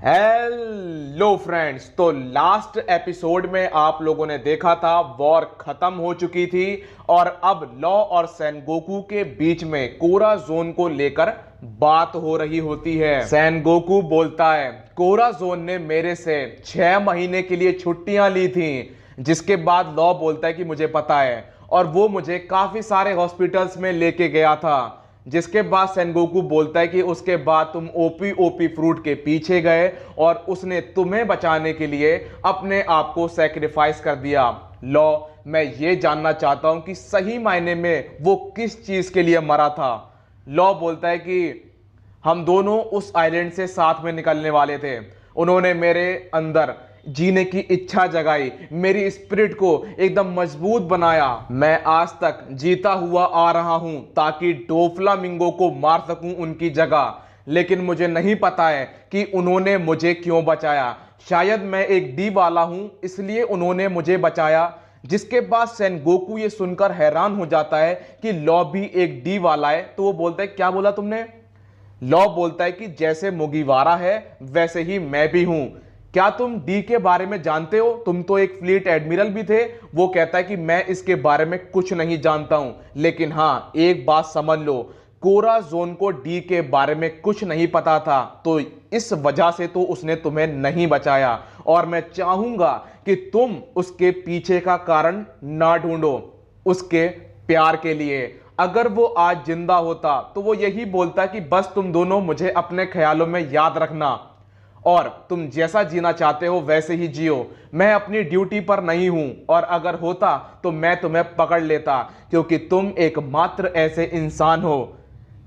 Hello friends. तो last episode में आप लोगों ने देखा था वॉर खत्म हो चुकी थी और अब लॉ और सेनगोकू के बीच में कोरा जोन को लेकर बात हो रही होती है। सेनगोकू बोलता है कोरा जोन ने मेरे से 6 महीने के लिए छुट्टियां ली थी, जिसके बाद लॉ बोलता है कि मुझे पता है और वो मुझे काफी सारे हॉस्पिटल्स में लेके गया था। जिसके बाद सेनगोकू बोलता है कि उसके बाद तुम ओपी ओपी फ्रूट के पीछे गए और उसने तुम्हें बचाने के लिए अपने आप को सैक्रिफाइस कर दिया। लॉ, मैं ये जानना चाहता हूं कि सही मायने में वो किस चीज के लिए मरा था। लॉ बोलता है कि हम दोनों उस आइलैंड से साथ में निकलने वाले थे। उन्होंने मेरे अंदर जीने की इच्छा जगाई, मेरी स्पिरिट को एकदम मजबूत बनाया। मैं आज तक जीता हुआ आ रहा हूं ताकि डोफ्लामिंगो को मार सकूं उनकी जगह। लेकिन मुझे नहीं पता है कि उन्होंने मुझे क्यों बचाया। शायद मैं एक डी वाला हूं इसलिए उन्होंने मुझे बचाया। जिसके बाद सेनगोकू ये सुनकर हैरान हो जाता है कि लॉ भी एक डी वाला है। तो वो बोलता है क्या बोला तुमने? लॉ बोलता है कि जैसे मुगिवारा है वैसे ही मैं भी हूं। क्या तुम डी के बारे में जानते हो? तुम तो एक फ्लीट एडमिरल भी थे। वो कहता है कि मैं इसके बारे में कुछ नहीं जानता हूं, लेकिन हां एक बात समझ लो, कोरा जोन को डी के बारे में कुछ नहीं पता था, तो इस वजह से तो उसने तुम्हें नहीं बचाया और मैं चाहूंगा कि तुम उसके पीछे का कारण ना ढूंढो। उसके प्यार के लिए अगर वो आज जिंदा होता तो वो यही बोलता कि बस तुम दोनों मुझे अपने ख्यालों में याद रखना और तुम जैसा जीना चाहते हो वैसे ही जियो। मैं अपनी ड्यूटी पर नहीं हूं और अगर होता तो मैं तुम्हें पकड़ लेता, क्योंकि तुम एकमात्र ऐसे इंसान हो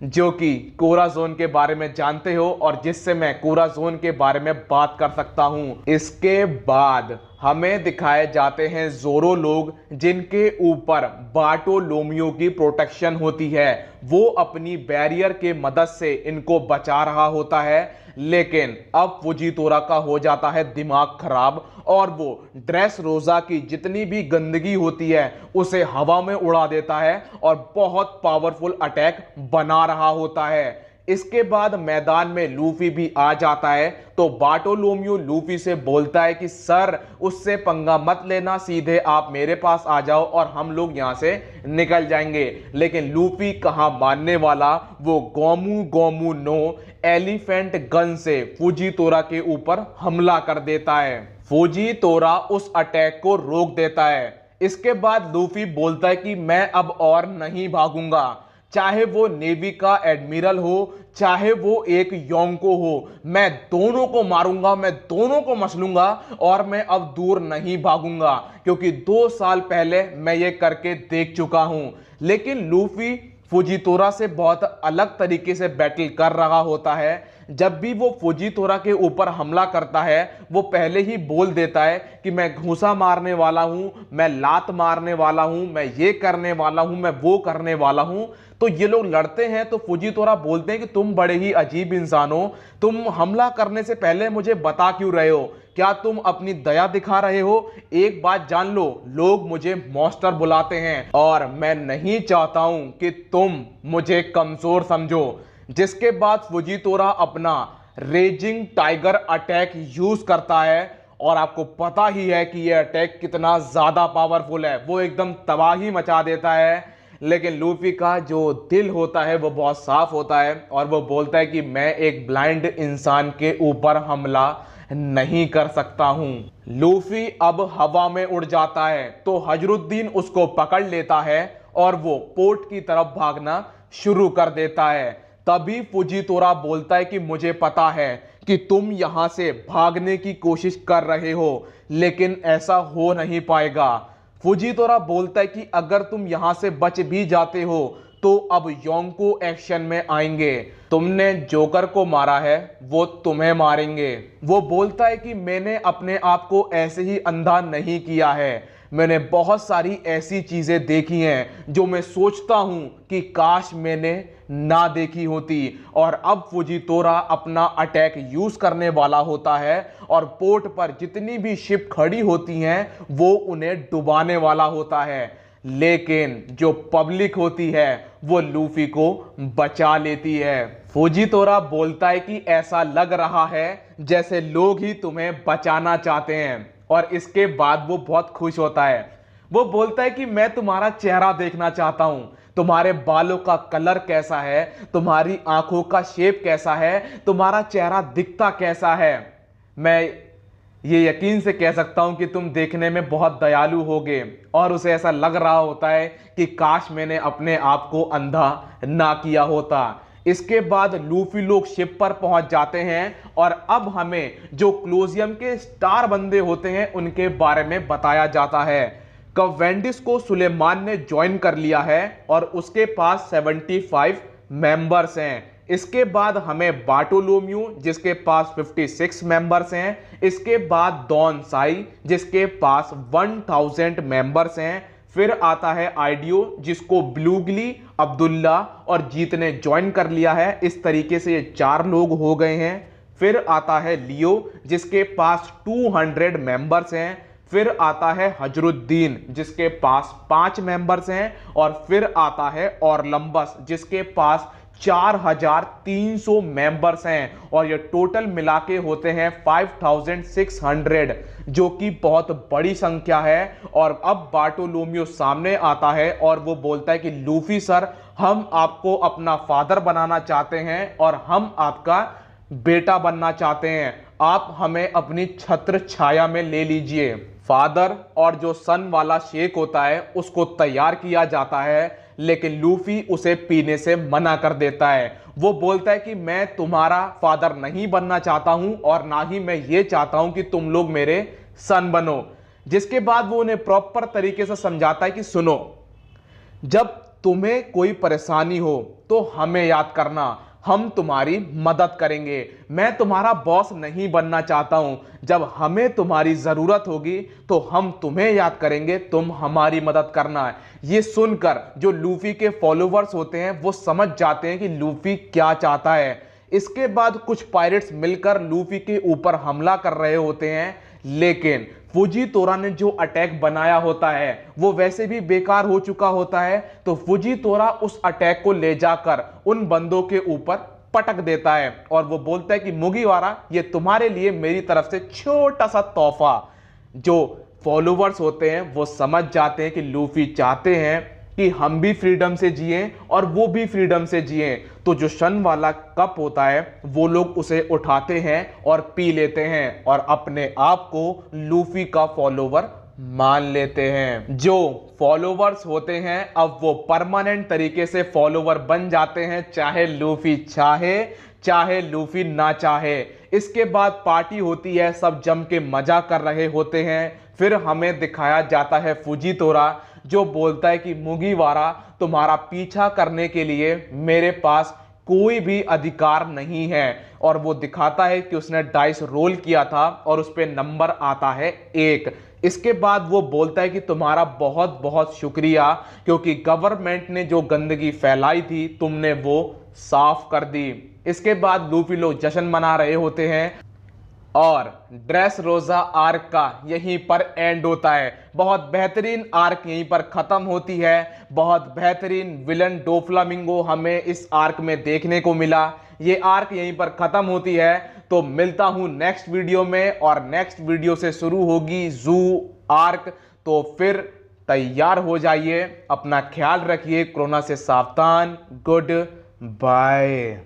जो कि कोरा जोन के बारे में जानते हो और जिससे मैं कोरा जोन के बारे में बात कर सकता हूं। इसके बाद हमें दिखाए जाते हैं जोरो लोग जिनके ऊपर बार्टोलोमियो की प्रोटेक्शन होती है। वो अपनी बैरियर के मदद से इनको बचा रहा होता है, लेकिन अब फुजीतोरा का हो जाता है दिमाग खराब और वो ड्रेस रोजा की जितनी भी गंदगी होती है उसे हवा में उड़ा देता है और बहुत पावरफुल अटैक बना रहा होता है। इसके बाद मैदान में लूफी भी आ जाता है, तो बार्टोलोमियो लूफी से बोलता है कि सर उससे पंगा मत लेना, सीधे आप मेरे पास आ जाओ और हम लोग यहां से निकल जाएंगे। लेकिन लूफी कहां मानने वाला, वो गोमू गोमू नो एलिफेंट गन से फुजीतोरा के ऊपर हमला कर देता है। फुजीतोरा उस अटैक को रोक देता है। इसके बाद लूफी बोलता है कि मैं अब और नहीं भागूंगा, चाहे वो नेवी का एडमिरल हो चाहे वो एक योंको हो, मैं दोनों को मारूंगा, मैं दोनों को मसलूंगा और मैं अब दूर नहीं भागूंगा, क्योंकि 2 साल पहले मैं ये करके देख चुका हूं। लेकिन लूफी फुजीतोरा से बहुत अलग तरीके से बैटल कर रहा होता है। जब भी वो फुजीतोरा के ऊपर हमला करता है वो पहले ही बोल देता है कि मैं घूंसा मारने वाला हूं, मैं लात मारने वाला हूं, मैं ये करने वाला हूं, मैं वो करने वाला हूं। तो ये लोग लड़ते हैं तो फुजीतोरा बोलते हैं कि तुम बड़े ही अजीब इंसान हो, तुम हमला करने से पहले मुझे बता क्यों रहे हो? क्या तुम अपनी दया दिखा रहे हो? एक बात जान लो, लोग मुझे मॉन्स्टर बुलाते हैं और मैं नहीं चाहता हूं कि तुम मुझे कमजोर समझो। जिसके बाद फुजीतोरा अपना रेजिंग टाइगर अटैक यूज करता है और आपको पता ही है कि यह अटैक कितना ज्यादा पावरफुल है, वो एकदम तबाही मचा देता है। लेकिन लूफी का जो दिल होता है वो बहुत साफ होता है और वो बोलता है कि मैं एक ब्लाइंड इंसान के ऊपर हमला नहीं कर सकता हूं। लूफी अब हवा में उड़ जाता है तो हजरुद्दीन उसको पकड़ लेता है और वो पोर्ट की तरफ भागना शुरू कर देता है। तभी फुजीतोरा बोलता है कि मुझे पता है कि तुम यहां से भागने की कोशिश कर रहे हो, लेकिन ऐसा हो नहीं पाएगा। फुजीतोरा बोलता है कि अगर तुम यहां से बच भी जाते हो तो अब योंको एक्शन में आएंगे। तुमने जोकर को मारा है, वो तुम्हें मारेंगे। वो बोलता है कि मैंने अपने आप को ऐसे ही अंधा नहीं किया है, मैंने बहुत सारी ऐसी चीजें देखी हैं जो मैं सोचता हूं कि काश मैंने ना देखी होती। और अब फुजीतोरा अपना अटैक यूज करने वाला होता है और पोर्ट पर जितनी भी शिप खड़ी होती हैं वो उन्हें डुबाने वाला होता है। लेकिन जो पब्लिक होती है वो लूफी को बचा लेती है। फुजीतोरा बोलता है कि ऐसा लग रहा है जैसे लोग ही तुम्हें बचाना चाहते हैं, और इसके बाद वो बहुत खुश होता है। वो बोलता है कि मैं तुम्हारा चेहरा देखना चाहता हूं, तुम्हारे बालों का कलर कैसा है, तुम्हारी आंखों का शेप कैसा है, तुम्हारा चेहरा दिखता कैसा है। मैं ये यकीन से कह सकता हूं कि तुम देखने में बहुत दयालु होगे। और उसे ऐसा लग रहा होता है कि काश मैंने अपने आप को अंधा ना किया होता। इसके बाद लूफी लोग शिप पर पहुंच जाते हैं और अब हमें जो क्लोजियम के स्टार बंदे होते हैं उनके बारे में बताया जाता है। कवेंडिस को सुलेमान ने ज्वाइन कर लिया है और उसके पास 75 मेंबर्स हैं। इसके बाद हमें बार्टोलोम्यू जिसके पास 56 मेंबर्स हैं। इसके बाद डॉन साई जिसके पास 1000 मेंबर्स हैं। फिर आता है आइडियो जिसको ब्लूगली, अब्दुल्ला और जीत ने ज्वाइन कर लिया है। इस तरीके से ये 4 लोग हो गए हैं। फिर आता है लियो जिसके पास 200 मेंबर्स हैं। फिर आता है हजरुद्दीन जिसके पास 5 मेंबर्स हैं। और फिर आता है ओरलंबस जिसके पास 4300 मेंबर्स हैं। और ये टोटल मिला के होते हैं 5600, जो कि बहुत बड़ी संख्या है। और अब बार्टोलोम्यू सामने आता है और वो बोलता है कि लूफी सर, हम आपको अपना फादर बनाना चाहते हैं और हम आपका बेटा बनना चाहते हैं। आप हमें अपनी छत्र छाया में ले लीजिए। फादर और जो सन वाला शेक होता है उसको तैयार किया जाता है, लेकिन लूफी उसे पीने से मना कर देता है। वो बोलता है कि मैं तुम्हारा फादर नहीं बनना चाहता हूं और ना ही मैं ये चाहता हूं कि तुम लोग मेरे सन बनो। जिसके बाद वो उन्हें प्रॉपर तरीके से समझाता है कि सुनो, जब तुम्हें कोई परेशानी हो तो हमें याद करना, हम तुम्हारी मदद करेंगे। मैं तुम्हारा बॉस नहीं बनना चाहता हूं। जब हमें तुम्हारी जरूरत होगी तो हम तुम्हें याद करेंगे, तुम हमारी मदद करना। ये सुनकर जो लूफी के फॉलोवर्स होते हैं वो समझ जाते हैं कि लूफी क्या चाहता है। इसके बाद कुछ पायरेट्स मिलकर लूफी के ऊपर हमला कर रहे होते हैं, लेकिन फुजीतोरा ने जो अटैक बनाया होता है वो वैसे भी बेकार हो चुका होता है। तो फुजीतोरा उस अटैक को ले जाकर उन बंदों के ऊपर पटक देता है और वो बोलता है कि मुगिवारा, ये तुम्हारे लिए मेरी तरफ से छोटा सा तोहफा। जो फॉलोवर्स होते हैं वो समझ जाते हैं कि लूफी चाहते हैं कि हम भी फ्रीडम से जिएं और वो भी फ्रीडम से जिएं। तो जो शन वाला कप होता है वो लोग उसे उठाते हैं और पी लेते हैं और अपने आप को लूफी का फॉलोवर मान लेते हैं। जो फॉलोवर्स होते हैं अब वो परमानेंट तरीके से फॉलोवर बन जाते हैं, चाहे लूफी चाहे लूफी ना चाहे। इसके बाद पार्टी होती है, सब जम के मजा कर रहे होते हैं। फिर हमें दिखाया जाता है फुजीतोरा जो बोलता है कि मुगिवारा, तुम्हारा पीछा करने के लिए मेरे पास कोई भी अधिकार नहीं है। और वो दिखाता है कि उसने डाइस रोल किया था और उस पे नंबर आता है 1। इसके बाद वो बोलता है कि तुम्हारा बहुत बहुत शुक्रिया, क्योंकि गवर्नमेंट ने जो गंदगी फैलाई थी तुमने वो साफ कर दी। इसके बाद लूफी लोग जश्न मना रहे होते हैं और ड्रेस रोजा आर्क का यहीं पर एंड होता है। बहुत बेहतरीन आर्क यहीं पर खत्म होती है। बहुत बेहतरीन विलन डोफ्लामिंगो हमें इस आर्क में देखने को मिला। ये आर्क यहीं पर खत्म होती है। तो मिलता हूं नेक्स्ट वीडियो में और नेक्स्ट वीडियो से शुरू होगी जू आर्क। तो फिर तैयार हो जाइए, अपना ख्याल रखिए, कोरोना से सावधान। Good bye.